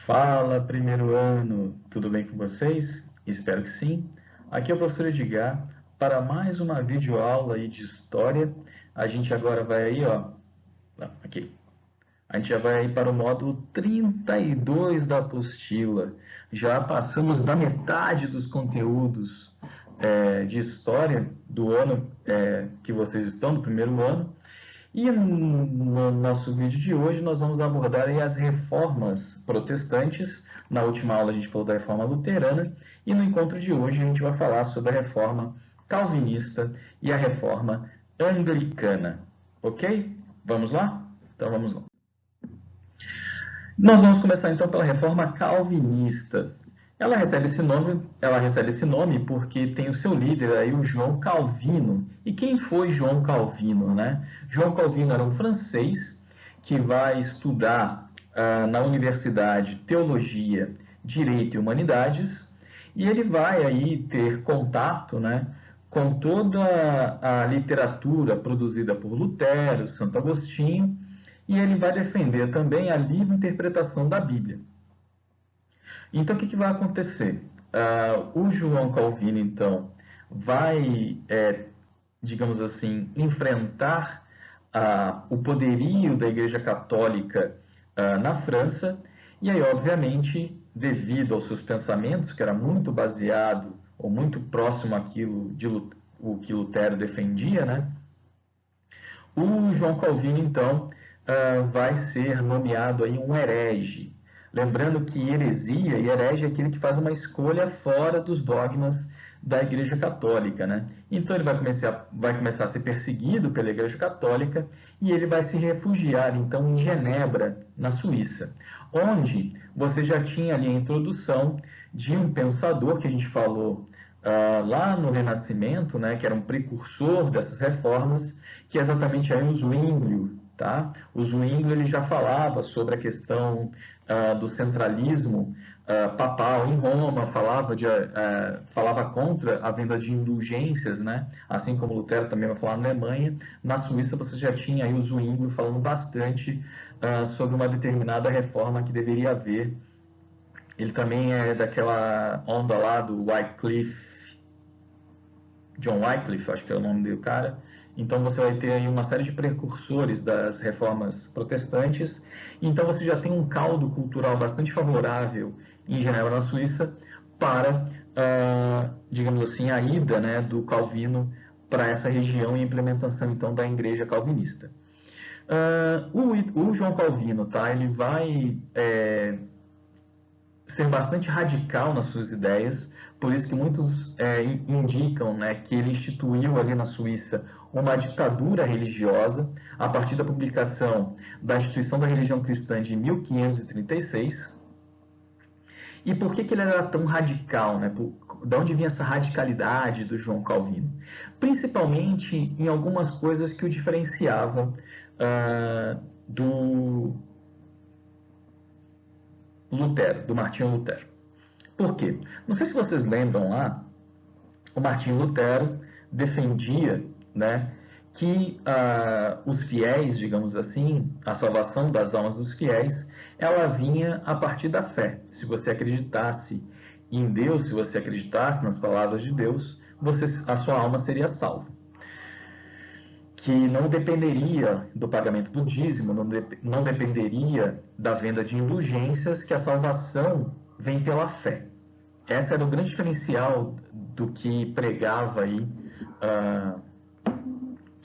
Fala, primeiro ano! Tudo bem com vocês? Espero que sim. Aqui é o professor Edgar para mais uma videoaula aí de história. A gente agora vai aí, ó, aqui. A gente já vai aí para o módulo 32 da apostila. Já passamos da metade dos conteúdos de história do ano que vocês estão, do primeiro ano. E no nosso vídeo de hoje nós vamos abordar aí as reformas protestantes. Na última aula a gente falou da reforma luterana e no encontro de hoje a gente vai falar sobre a reforma calvinista e a reforma anglicana. Ok? Vamos lá? Então vamos lá. Nós vamos começar então pela reforma calvinista. Ela recebe esse nome porque tem o seu líder aí, o João Calvino. E quem foi João Calvino, né? João Calvino era um francês que vai estudar na universidade teologia, direito e humanidades, e ele vai aí ter contato, né, com toda a literatura produzida por Lutero, Santo Agostinho, e ele vai defender também a livre interpretação da Bíblia. Então, o que vai acontecer? O João Calvino, então, vai, digamos assim, enfrentar o poderio da Igreja Católica na França, e aí, obviamente, devido aos seus pensamentos, que era muito baseado ou muito próximo àquilo o que Lutero defendia, né? O João Calvino, então, vai ser nomeado aí um herege. Lembrando que heresia e herege é aquele que faz uma escolha fora dos dogmas da Igreja Católica, né? Então ele vai começar a ser perseguido pela Igreja Católica e ele vai se refugiar, então, em Genebra, na Suíça, onde você já tinha ali a introdução de um pensador que a gente falou lá no Renascimento, né, que era um precursor dessas reformas, que é exatamente aí o Zwinglio. Tá? O Zwinglio ele já falava sobre a questão do centralismo papal em Roma, falava contra a venda de indulgências, né? Assim como Lutero também vai falar na Alemanha. Na Suíça você já tinha aí o Zwinglio falando bastante sobre uma determinada reforma que deveria haver. Ele também é daquela onda lá do Wycliffe, John Wycliffe, acho que é o nome do cara. Então você vai ter aí uma série de precursores das reformas protestantes. Então você já tem um caldo cultural bastante favorável em Genebra, na Suíça, para, digamos assim, a ida, né, do Calvino para essa região e a implementação então da Igreja Calvinista. O João Calvino, tá? Ele vai ser bastante radical nas suas ideias, por isso que muitos indicam, né, que ele instituiu ali na Suíça uma ditadura religiosa a partir da publicação da Instituição da Religião Cristã de 1536. E por que ele era tão radical? Né? De onde vinha essa radicalidade do João Calvino? Principalmente em algumas coisas que o diferenciavam do Lutero, do Martinho Lutero. Por quê? Não sei se vocês lembram lá, o Martinho Lutero defendia, né, que os fiéis, digamos assim, a salvação das almas dos fiéis, ela vinha a partir da fé. Se você acreditasse em Deus, se você acreditasse nas palavras de Deus, a sua alma seria salva. Que não dependeria do pagamento do dízimo, não dependeria da venda de indulgências, que a salvação vem pela fé. Esse era o grande diferencial do que pregava aí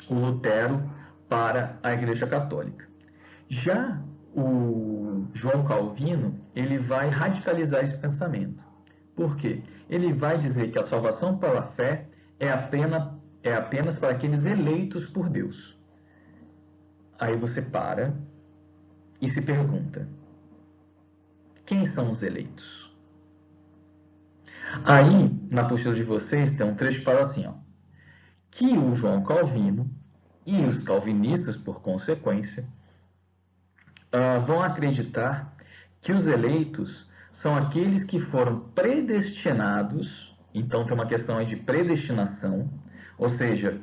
o Lutero para a Igreja Católica. Já o João Calvino, ele vai radicalizar esse pensamento. Por quê? Ele vai dizer que a salvação pela fé é apenas para aqueles eleitos por Deus. Aí você para e se pergunta: quem são os eleitos? Aí, na apostila de vocês, tem um trecho que fala assim, ó, que o João Calvino e os calvinistas, por consequência, vão acreditar que os eleitos são aqueles que foram predestinados. Então tem uma questão aí de predestinação, ou seja,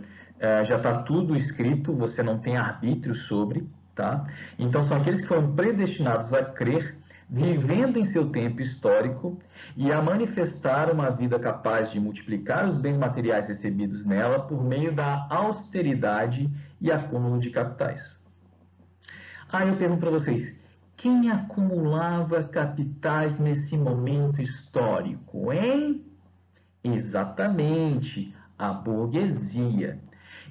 já está tudo escrito, você não tem arbítrio sobre, tá? Então são aqueles que foram predestinados a crer vivendo em seu tempo histórico e a manifestar uma vida capaz de multiplicar os bens materiais recebidos nela por meio da austeridade e acúmulo de capitais. Aí eu pergunto para vocês, quem acumulava capitais nesse momento histórico, hein? Exatamente, a burguesia.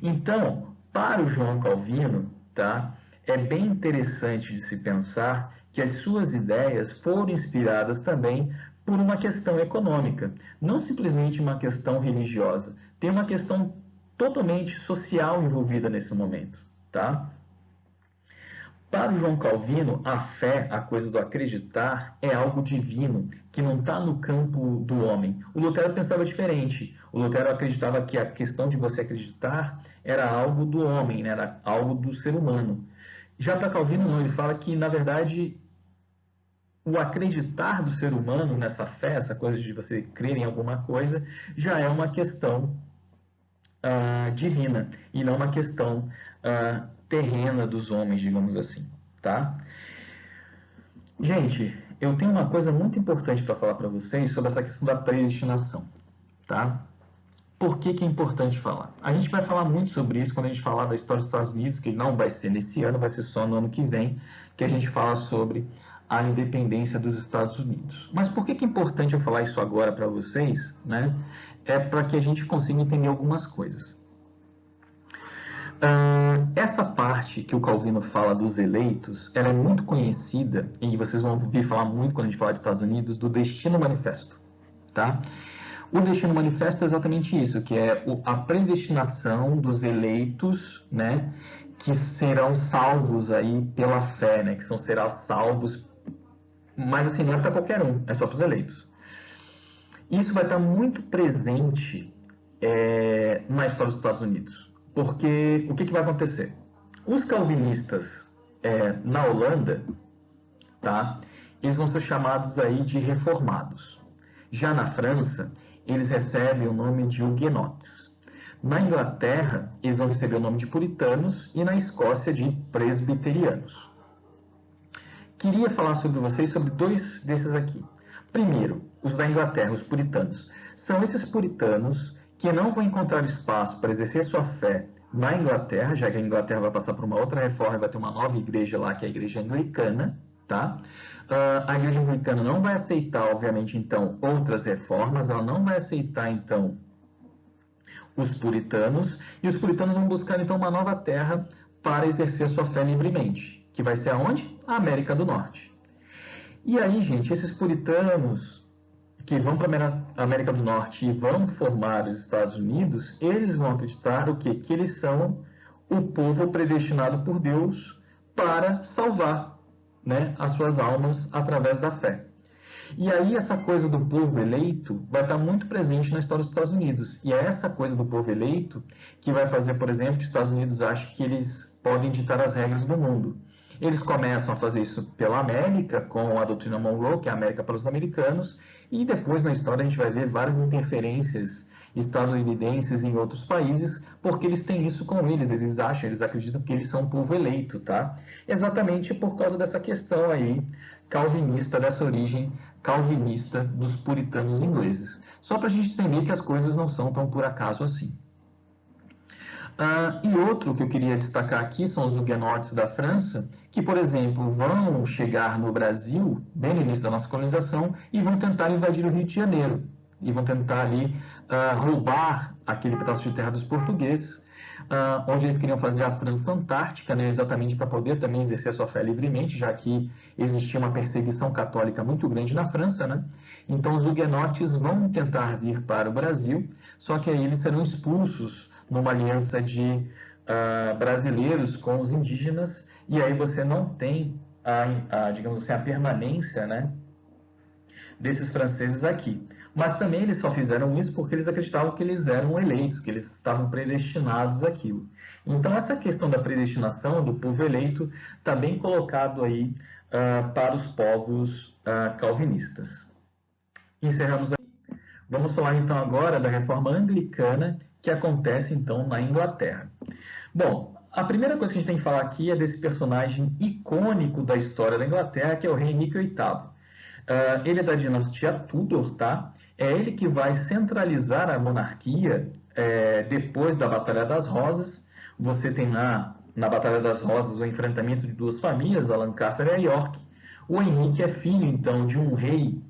Então, para o João Calvino, tá? É bem interessante de se pensar que as suas ideias foram inspiradas também por uma questão econômica, não simplesmente uma questão religiosa. Tem uma questão totalmente social envolvida nesse momento, tá? Para o João Calvino, a fé, a coisa do acreditar, é algo divino, que não está no campo do homem. O Lutero pensava diferente. O Lutero acreditava que a questão de você acreditar era algo do homem, né? Era algo do ser humano. Já para Calvino, não. Ele fala que, na verdade, o acreditar do ser humano nessa fé, essa coisa de você crer em alguma coisa, já é uma questão divina e não uma questão terrena dos homens, digamos assim, tá? Gente, eu tenho uma coisa muito importante para falar para vocês sobre essa questão da predestinação, tá? Por que é importante falar? A gente vai falar muito sobre isso quando a gente falar da história dos Estados Unidos, que não vai ser nesse ano, vai ser só no ano que vem, que a gente fala sobre a independência dos Estados Unidos. Mas por que é importante eu falar isso agora para vocês, né? É para que a gente consiga entender algumas coisas. Essa parte que o Calvino fala dos eleitos, ela é muito conhecida, e vocês vão ouvir falar muito quando a gente falar dos Estados Unidos, do Destino Manifesto, tá? O Destino Manifesto é exatamente isso, que é a predestinação dos eleitos, né, que serão salvos aí pela fé, né, que serão salvos, mas assim, não é para qualquer um, é só para os eleitos. Isso vai estar muito presente na história dos Estados Unidos. Porque o que vai acontecer? Os calvinistas na Holanda, tá? Eles vão ser chamados aí de reformados. Já na França, eles recebem o nome de huguenotes. Na Inglaterra, eles vão receber o nome de puritanos e na Escócia de presbiterianos. Queria falar sobre vocês sobre dois desses aqui. Primeiro, os da Inglaterra, os puritanos. São esses puritanos que não vão encontrar espaço para exercer sua fé na Inglaterra, já que a Inglaterra vai passar por uma outra reforma e vai ter uma nova igreja lá, que é a igreja anglicana, tá? A igreja anglicana não vai aceitar, obviamente, então, outras reformas, ela não vai aceitar, então, os puritanos, e os puritanos vão buscar, então, uma nova terra para exercer sua fé livremente, que vai ser aonde? A América do Norte. E aí, gente, esses puritanos que vão para a América do Norte e vão formar os Estados Unidos, eles vão acreditar o quê? Que eles são o povo predestinado por Deus para salvar, né, as suas almas através da fé. E aí essa coisa do povo eleito vai estar muito presente na história dos Estados Unidos. E é essa coisa do povo eleito que vai fazer, por exemplo, que os Estados Unidos achem que eles podem ditar as regras do mundo. Eles começam a fazer isso pela América, com a doutrina Monroe, que é a América para os americanos, e depois na história a gente vai ver várias interferências estadunidenses em outros países, porque eles têm isso com eles, eles acham, eles acreditam que eles são um povo eleito, tá? Exatamente por causa dessa questão aí, calvinista, dessa origem calvinista dos puritanos ingleses. Só para a gente entender que as coisas não são tão por acaso assim. E outro que eu queria destacar aqui são os huguenotes da França, que, por exemplo, vão chegar no Brasil, bem no início da nossa colonização, e vão tentar invadir o Rio de Janeiro. E vão tentar ali roubar aquele pedaço de terra dos portugueses, onde eles queriam fazer a França Antártica, né, exatamente para poder também exercer a sua fé livremente, já que existia uma perseguição católica muito grande na França, né? Então os huguenotes vão tentar vir para o Brasil, só que aí eles serão expulsos numa aliança de brasileiros com os indígenas, e aí você não tem digamos assim, a permanência, né, desses franceses aqui. Mas também eles só fizeram isso porque eles acreditavam que eles eram eleitos, que eles estavam predestinados àquilo. Então essa questão da predestinação do povo eleito está bem colocado aí para os povos calvinistas. Encerramos aqui. Vamos falar então agora da reforma anglicana que acontece então na Inglaterra. Bom, A primeira coisa que a gente tem que falar aqui é desse personagem icônico da história da Inglaterra, que é o rei Henrique VIII. Ele é da dinastia Tudor, tá? É ele que vai centralizar a monarquia depois da Batalha das Rosas. Você tem lá, na Batalha das Rosas, o enfrentamento de duas famílias, a Lancaster e a York. O Henrique é filho, então, de um rei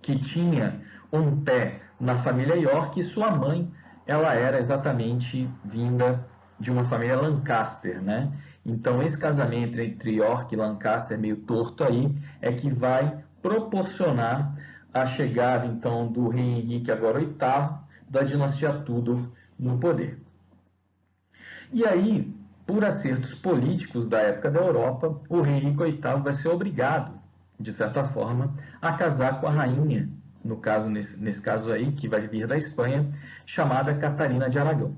que tinha um pé na família York e sua mãe, ela era exatamente vinda de uma família Lancaster, né? Então esse casamento entre York e Lancaster meio torto aí é que vai proporcionar a chegada então do rei Henrique agora VIII da dinastia Tudor no poder. E aí, por acertos políticos da época da Europa, o rei Henrique VIII vai ser obrigado, de certa forma, a casar com a rainha, no caso, nesse caso aí, que vai vir da Espanha, chamada Catarina de Aragão.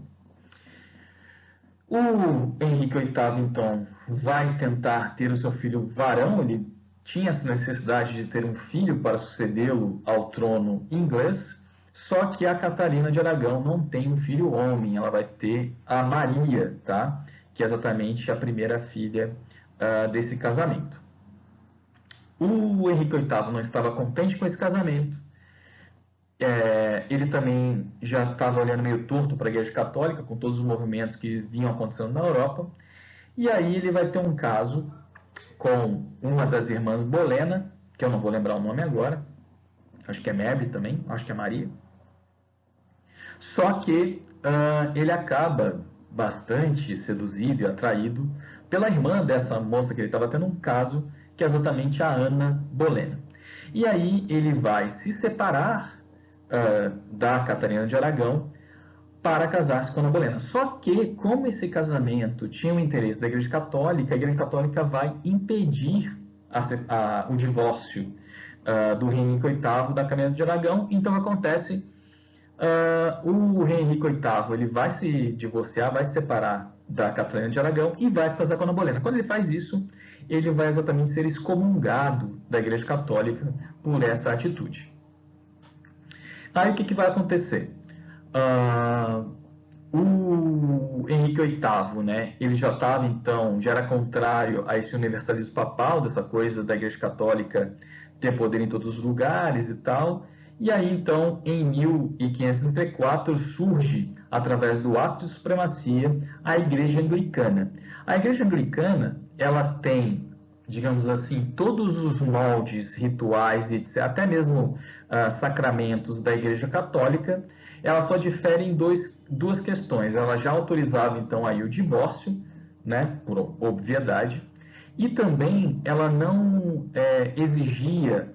O Henrique VIII, então, vai tentar ter o seu filho varão, ele tinha essa necessidade de ter um filho para sucedê-lo ao trono inglês, só que a Catarina de Aragão não tem um filho homem, ela vai ter a Maria, tá? Que é exatamente a primeira filha desse casamento. O Henrique VIII não estava contente com esse casamento. Ele também já estava olhando meio torto para a Igreja Católica, com todos os movimentos que vinham acontecendo na Europa. E aí ele vai ter um caso com uma das irmãs Bolena, que eu não vou lembrar o nome agora, acho que é Mary também, acho que é Maria. Só que ele acaba bastante seduzido e atraído pela irmã dessa moça que ele estava tendo um caso, que é exatamente a Ana Bolena. E aí ele vai se separar da Catarina de Aragão para casar-se com Ana Bolena. Só que, como esse casamento tinha o interesse da Igreja Católica, a Igreja Católica vai impedir o divórcio do rei Henrique VIII da Catarina de Aragão. Então acontece, o rei Henrique VIII ele vai se divorciar, vai se separar da Catarina de Aragão e vai se casar com Ana Bolena. Quando ele faz isso, ele vai exatamente ser excomungado da Igreja Católica por essa atitude. Aí o que vai acontecer? O Henrique VIII, né, ele já estava, então, já era contrário a esse universalismo papal, dessa coisa da Igreja Católica ter poder em todos os lugares e tal. E aí, então, em 1534, surge, através do ato de supremacia, a Igreja Anglicana. A Igreja Anglicana, ela tem, digamos assim, todos os moldes rituais, etc., até mesmo sacramentos da Igreja Católica. Ela só difere em duas questões. Ela já autorizava, então, aí o divórcio, né, por obviedade, e também ela não exigia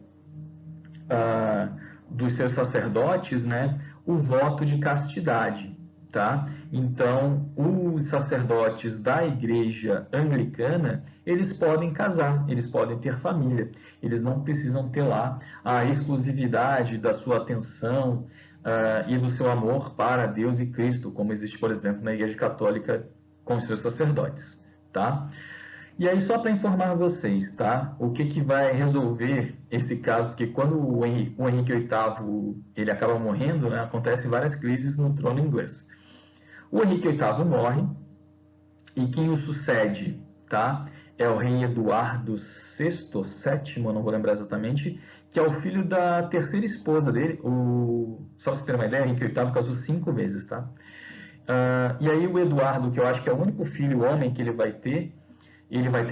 dos seus sacerdotes, né, o voto de castidade, tá? Então, os sacerdotes da Igreja Anglicana, eles podem casar, eles podem ter família, eles não precisam ter lá a exclusividade da sua atenção e do seu amor para Deus e Cristo, como existe, por exemplo, na Igreja Católica com os seus sacerdotes, tá? E aí, só para informar vocês, tá? O que vai resolver esse caso, porque quando o Henrique VIII ele acaba morrendo, né, acontecem várias crises no trono inglês. O Henrique VIII morre e quem o sucede, tá? É o rei Eduardo VI ou VII, eu não vou lembrar exatamente, que é o filho da terceira esposa dele. Só para você ter uma ideia, o Henrique VIII casou 5 vezes, tá? E aí o Eduardo, que eu acho que é o único filho homem que ele vai ter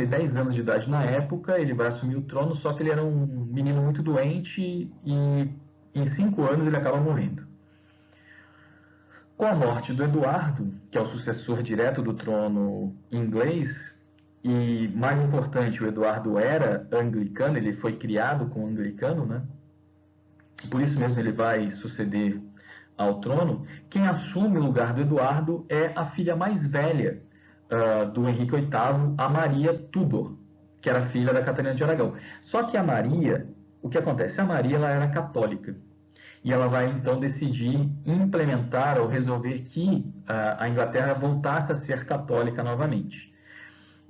10 anos de idade na época, ele vai assumir o trono, só que ele era um menino muito doente e em 5 anos ele acaba morrendo. Com a morte do Eduardo, que é o sucessor direto do trono inglês, e mais importante, o Eduardo era anglicano, ele foi criado com anglicano, né? Por isso mesmo ele vai suceder ao trono. Quem assume o lugar do Eduardo é a filha mais velha do Henrique VIII, a Maria Tudor, que era filha da Catarina de Aragão. Só que a Maria, o que acontece? A Maria ela era católica e ela vai então decidir implementar ou resolver que a Inglaterra voltasse a ser católica novamente.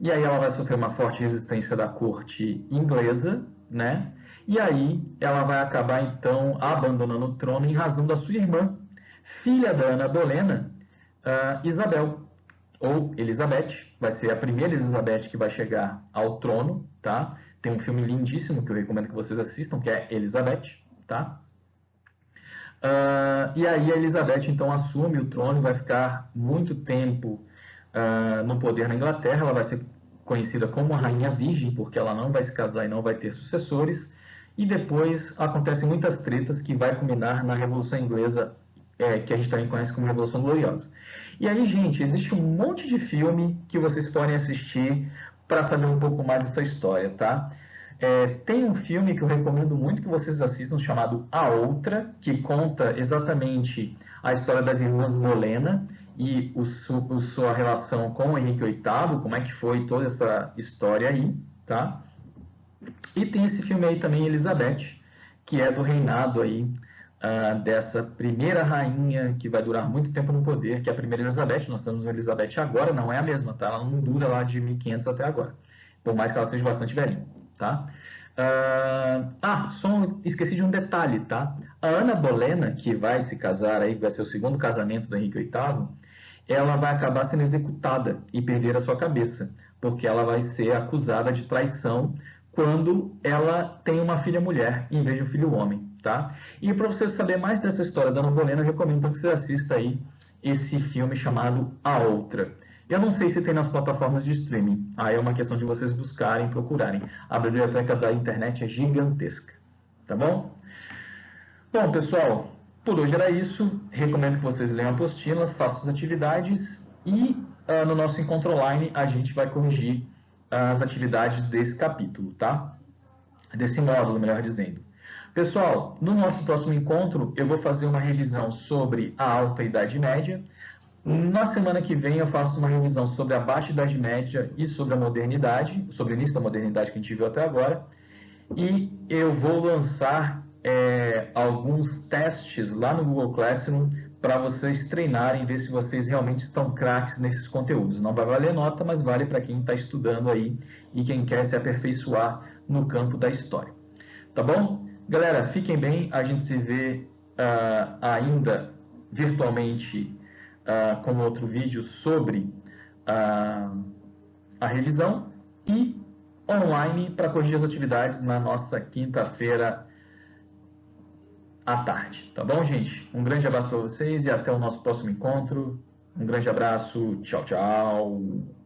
E aí ela vai sofrer uma forte resistência da corte inglesa, né? E aí ela vai acabar então abandonando o trono em razão da sua irmã, filha da Ana Bolena, Isabel, ou Elizabeth, vai ser a primeira Elizabeth que vai chegar ao trono, tá? Tem um filme lindíssimo que eu recomendo que vocês assistam, que é Elizabeth, tá? E aí a Elizabeth então assume o trono e vai ficar muito tempo no poder na Inglaterra. Ela vai ser conhecida como a Rainha Virgem, porque ela não vai se casar e não vai ter sucessores. E depois acontecem muitas tretas que vai culminar na Revolução Inglesa, que a gente também conhece como Revolução Gloriosa. E aí, gente, existe um monte de filme que vocês podem assistir para saber um pouco mais dessa história, tá? Tem um filme que eu recomendo muito que vocês assistam, chamado A Outra, que conta exatamente a história das irmãs Bolena e sua relação com o Henrique VIII, como é que foi toda essa história aí, tá? E tem esse filme aí também, Elizabeth, que é do reinado aí dessa primeira rainha que vai durar muito tempo no poder, que é a primeira Elizabeth. Nós temos uma Elizabeth agora, não é a mesma, tá? Ela não dura lá de 1500 até agora, por mais que ela seja bastante velhinha, tá? Só esqueci de um detalhe, tá? A Ana Bolena, que vai se casar aí, vai ser o segundo casamento do Henrique VIII, ela vai acabar sendo executada e perder a sua cabeça, porque ela vai ser acusada de traição quando ela tem uma filha mulher em vez de um filho homem, tá? E para você saber mais dessa história da Ana Bolena, eu recomendo que você assista aí esse filme chamado A Outra. Eu não sei se tem nas plataformas de streaming, aí é uma questão de vocês buscarem, procurarem. A biblioteca da internet é gigantesca, tá bom? Bom, pessoal, por hoje era isso. Recomendo que vocês leiam a apostila, façam as atividades e no nosso encontro online a gente vai corrigir as atividades desse capítulo, tá? Desse módulo, melhor dizendo. Pessoal, no nosso próximo encontro eu vou fazer uma revisão sobre a Alta Idade Média. Na semana que vem eu faço uma revisão sobre a Baixa Idade Média e sobre a modernidade, sobre o início da modernidade que a gente viu até agora. E eu vou lançar alguns testes lá no Google Classroom para vocês treinarem, ver se vocês realmente estão craques nesses conteúdos. Não vai valer nota, mas vale para quem está estudando aí e quem quer se aperfeiçoar no campo da história. Tá bom? Galera, fiquem bem. A gente se vê ainda virtualmente com outro vídeo sobre a revisão e online para corrigir as atividades na nossa quinta-feira à tarde. Tá bom, gente? Um grande abraço para vocês e até o nosso próximo encontro. Um grande abraço. Tchau, tchau.